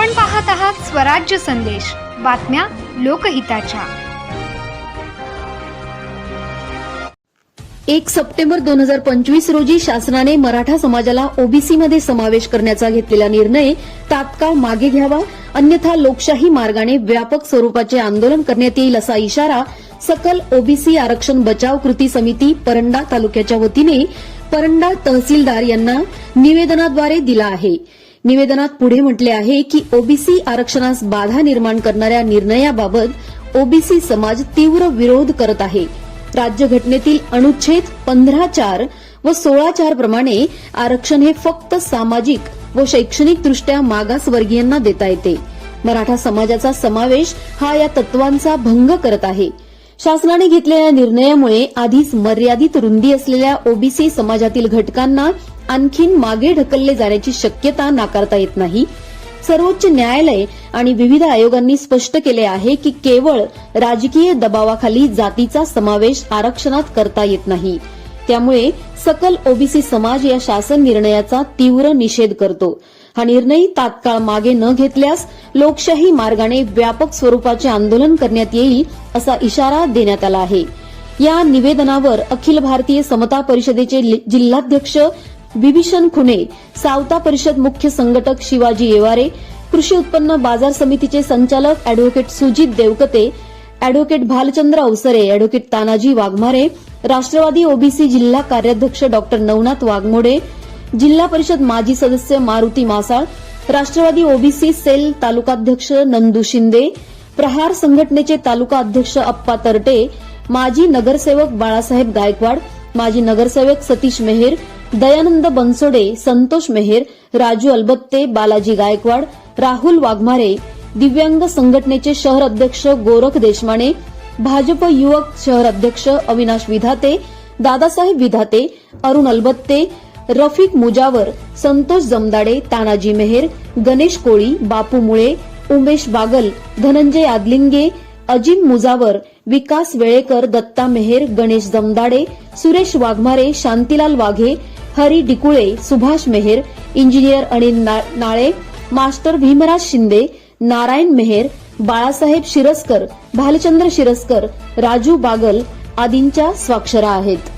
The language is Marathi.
आपण पाहत आहात स्वराज्य संदेश, बातम्या लोकहिताच्या। 1 सप्टेंबर 2025 रोजी शासनाने मराठा समाजाला ओबीसी मध्ये समावेश करण्याचा घेतलेला निर्णय तात्काळ मागे घ्यावा, अन्यथा लोकशाही मार्गाने व्यापक स्वरूपाचे आंदोलन करण्यात येईल असा इशारा सकल ओबीसी आरक्षण बचाव कृती समिती परंडा तालुक्याच्या वतीने परंडा तहसीलदार यांना निवेदनाद्वारे दिला आहे। निवेदनात पुढे म्हटले आहे की ओबीसी आरक्षणास बाधा निर्माण करणाऱ्या निर्णयाबाबत ओबीसी समाज तीव्र विरोध करत आहे। राज्यघटनेतील अनुच्छेद 15(4) व 16(4) प्रमाणे आरक्षण हे फक्त सामाजिक व शैक्षणिकदृष्ट्या मागासवर्गीयांना देता येते। मराठा समाजाचा समावेश हा या तत्वांचा भंग करत आहे। शासनाने घेतलेल्या निर्णयामुळे आधीच मर्यादित रुंदी असलेल्या ओबीसी समाजातील घटकांना आणखीन मागे ढकलले जाण्याची शक्यता नाकारता येत नाही। सर्वोच्च न्यायालय आणि विविध आयोगांनी स्पष्ट केले आहे की केवळ राजकीय दबावाखाली जातीचा समावेश आरक्षणात करता येत नाही। त्यामुळे सकल ओबीसी समाज या शासन निर्णयाचा तीव्र निषेध करतो। हा निर्णय तात्काळ मागे न घेतल्यास लोकशाही मार्गाने व्यापक स्वरूपाचे आंदोलन करण्यात येईल असा इशारा देण्यात आला आहे। या निवेदनावर अखिल भारतीय समता परिषदेचे जिल्हाध्यक्ष विभीषण खुने, सावता परिषद मुख्य संघटक शिवाजी येवारे, कृषी उत्पन्न बाजार समितीचे संचालक अॅडव्होकेट सुजित देवकते, अॅडव्होकेट भालचंद्र अवसरे, अॅडव्होकेट तानाजी वाघमारे, राष्ट्रवादी ओबीसी जिल्हा कार्याध्यक्ष डॉक्टर नवनाथ वाघमोडे, जिल्हा परिषद माजी सदस्य मारुती मासाळ, राष्ट्रवादी ओबीसी सेल तालुकाध्यक्ष नंदू शिंदे, प्रहार संघटनेचे तालुका अध्यक्ष अप्पा तरटे, माजी नगरसेवक बाळासाहेब गायकवाड, माजी नगरसेवक सतीश मेहेर, दयानंद बनसोडे, संतोष मेहेर, राजू अलबत्ते, बालाजी गायकवाड, राहुल वाघमारे, दिव्यांग संघटनेचे शहर अध्यक्ष गोरख देशमाने, भाजप युवक शहर अध्यक्ष अविनाश विधाते, दादासाहेब विधाते, अरुण अलबत्ते, रफिक मुजावर, संतोष जमदाडे, तानाजी मेहेर, गणेश कोळी, बापू मुळे, उमेश बागल, धनंजय आदलिंगे, अजिम मुजावर, विकास वेळेकर, दत्ता मेहेर, गणेश जमदाडे, सुरेश वाघमारे, शांतीलाल वाघे, हरी डिकुळे, सुभाष मेहेर, इंजिनियर अनिल नाळे, मास्टर भीमराज शिंदे, नारायण मेहेर, बाळासाहेब शिरस्कर, भालचंद्र शिरस्कर, राजू बागल आदींच्या स्वाक्षऱ्या आहेत।